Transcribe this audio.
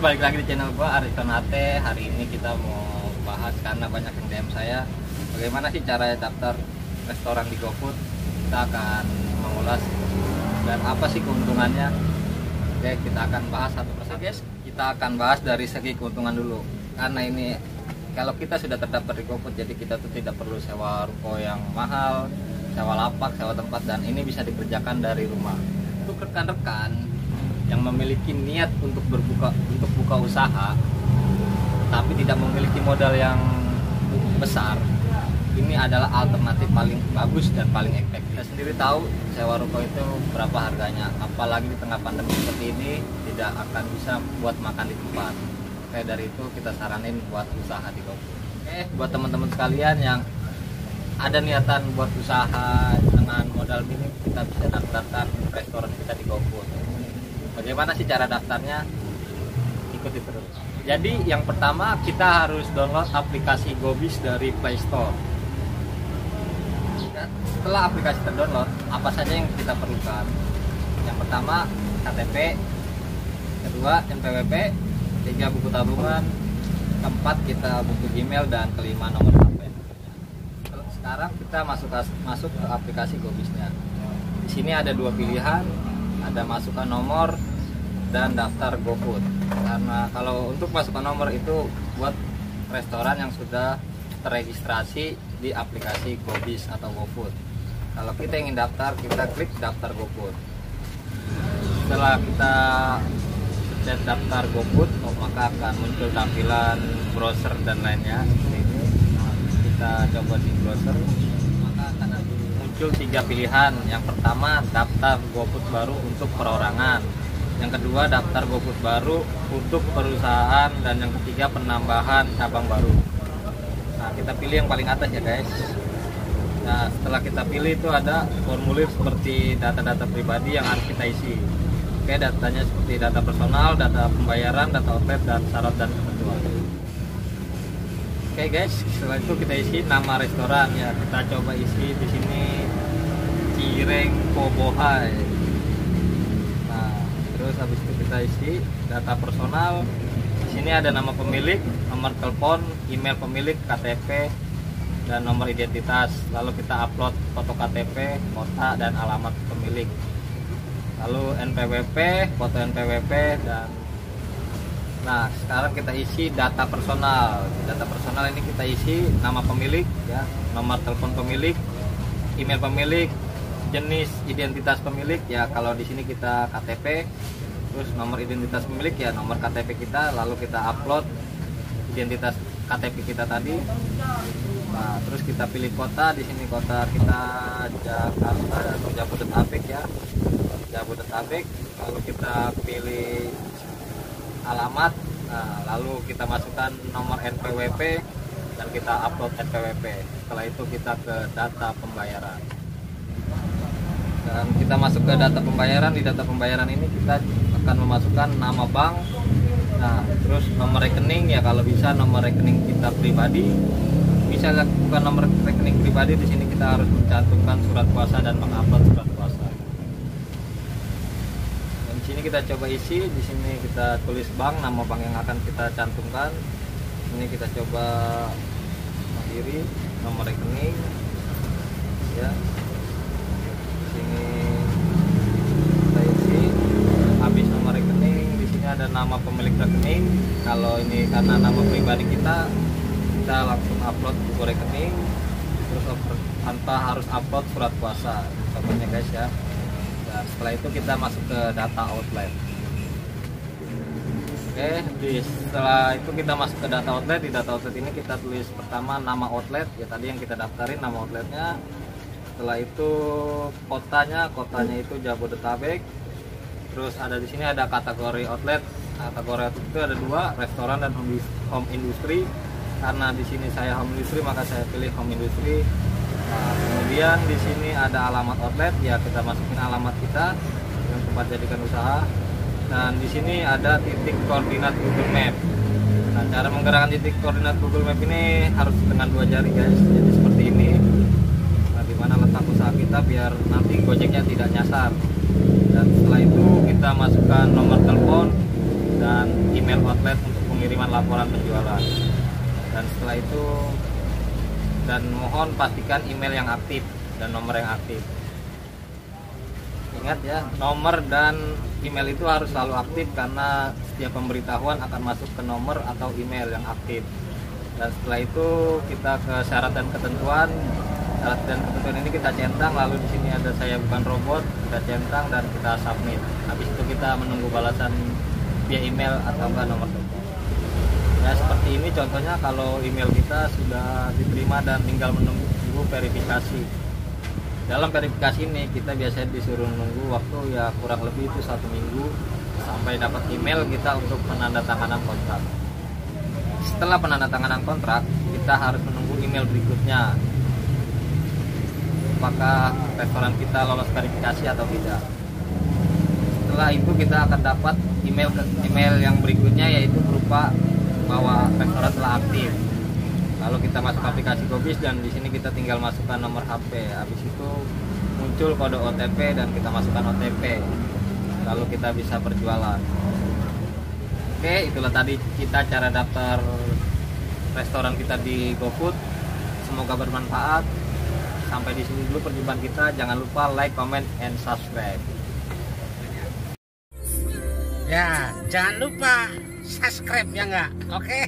balik lagi di channel gua Ariston HT. Hari ini kita mau bahas karena banyak yang DM saya, bagaimana sih cara daftar restoran di GoFood. Kita akan mengulas dan apa sih keuntungannya. Oke, kita akan bahas satu persatu, guys. Kita akan bahas dari segi keuntungan dulu. Karena ini kalau kita sudah terdaftar di GoFood, jadi kita tuh tidak perlu sewa ruko yang mahal, sewa lapak, sewa tempat, dan ini bisa dikerjakan dari rumah. Untuk rekan-rekan yang memiliki niat untuk buka usaha tapi tidak memiliki modal yang besar, ini adalah alternatif paling bagus dan paling efektif. Kita sendiri tahu sewa ruko itu berapa harganya, apalagi di tengah pandemi seperti ini tidak akan bisa buat makan di tempat. Oke, dari itu kita saranin buat usaha di GoFood. Oke, buat teman-teman sekalian yang ada niatan buat usaha dengan modal minim, kita bisa daftarkan restoran kita di GoFood. Bagaimana sih cara daftarnya? Ikuti terus. Jadi yang pertama kita harus download aplikasi GoBiz dari Play Store. Setelah aplikasi terdownload, apa saja yang kita perlukan? Yang pertama KTP, kedua NPWP, ketiga buku tabungan, keempat kita buku Gmail, dan kelima nomor HP. Sekarang kita masuk ke aplikasi GoBiznya. Di sini ada dua pilihan, ada masukkan nomor dan daftar GoFood. Karena kalau untuk masukkan nomor itu buat restoran yang sudah terregistrasi di aplikasi GoBiz atau GoFood. Kalau kita ingin daftar, kita klik daftar GoFood. Setelah kita pencet daftar GoFood, maka akan muncul tampilan browser dan lainnya seperti ini. Kita coba di browser, maka akan muncul tiga pilihan. Yang pertama daftar GoFood baru untuk perorangan, yang kedua daftar GoFood baru untuk perusahaan, dan yang ketiga penambahan cabang baru. Nah, kita pilih yang paling atas ya guys. Nah, setelah kita pilih itu ada formulir seperti data-data pribadi yang harus kita isi. Oke, datanya seperti data personal, data pembayaran, data outlet, dan syarat dan ketentuan. Oke guys, setelah itu kita isi nama restoran ya. Kita coba isi di sini Cireng Pobohai. Nah, terus habis itu kita isi data personal. Di sini ada nama pemilik, nomor telepon, email pemilik, KTP, dan nomor identitas. Lalu kita upload foto KTP, kota, dan alamat pemilik. Lalu NPWP, foto NPWP, dan nah sekarang kita isi data personal. Data personal ini kita isi nama pemilik ya, nomor telepon pemilik, email pemilik, jenis identitas pemilik ya, kalau di sini kita KTP, terus nomor identitas pemilik ya nomor KTP kita, lalu kita upload identitas KTP kita tadi. Nah, terus kita pilih kota, di sini kota kita Jakarta atau Jabodetabek ya, Jabodetabek. Lalu kita pilih alamat, nah, lalu kita masukkan nomor NPWP dan kita upload NPWP. Setelah itu kita ke data pembayaran. Dan kita masuk ke data pembayaran. Di data pembayaran ini kita akan memasukkan nama bank, nah terus nomor rekening ya, kalau bisa nomor rekening kita pribadi. Bisa bukan nomor rekening pribadi, di sini kita harus mencantumkan surat kuasa dan mengupload surat kuasa. Dan di sini kita coba isi, di sini kita tulis bank, nama bank yang akan kita cantumkan. Ini kita coba Mandiri, nomor rekening ya. Sini kita isi, habis nomor rekening, di sini ada nama pemilik rekening. Kalau ini karena nama pribadi kita langsung upload buku rekening, terus tanpa harus upload surat kuasa contohnya guys ya. Dan setelah itu kita masuk ke data outlet. Oke, setelah itu kita masuk ke data outlet. Di data outlet ini kita tulis pertama nama outlet ya, tadi yang kita daftarin nama outletnya. Setelah itu kotanya itu Jabodetabek. Terus ada di sini ada kategori outlet. Kategori outlet itu ada dua, restoran dan home industry. Karena di sini saya home industry, maka saya pilih home industry. Nah, kemudian di sini ada alamat outlet ya, kita masukin alamat kita yang tempat jadikan usaha. Dan di sini ada titik koordinat Google Map. Nah, cara menggerakkan titik koordinat Google Map ini harus dengan dua jari guys. Jadi seperti ini. Nah, di mana letak usaha kita biar nanti Gojeknya tidak nyasar. Dan setelah itu kita masukkan nomor telepon, dan email outlet untuk pengiriman laporan penjualan. Dan setelah itu, dan mohon pastikan email yang aktif dan nomor yang aktif. Ingat ya, nomor dan email itu harus selalu aktif karena setiap pemberitahuan akan masuk ke nomor atau email yang aktif. Dan setelah itu kita ke syarat dan ketentuan. Syarat dan ketentuan ini kita centang, lalu di sini ada saya bukan robot, kita centang dan kita submit. Habis itu kita menunggu balasan via email atau enggak nomor telepon. Ya seperti ini contohnya kalau email kita sudah diterima dan tinggal menunggu verifikasi. Dalam verifikasi ini kita biasanya disuruh menunggu waktu ya kurang lebih itu 1 minggu sampai dapat email kita untuk penandatanganan kontrak. Setelah penandatanganan kontrak, kita harus menunggu email berikutnya. Apakah restoran kita lolos verifikasi atau tidak. Setelah itu kita akan dapat email yang berikutnya, yaitu berupa bahwa restoran telah aktif. Lalu kita masuk aplikasi GoBiz dan di sini kita tinggal masukkan nomor HP. Habis itu muncul kode OTP dan kita masukkan OTP. Lalu kita bisa berjualan. Oke, itulah tadi kita cara daftar restoran kita di GoFood. Semoga bermanfaat. Sampai di sini dulu perjumpaan kita. Jangan lupa like, comment, and subscribe. Ya, jangan lupa subscribe ya nggak? Oke.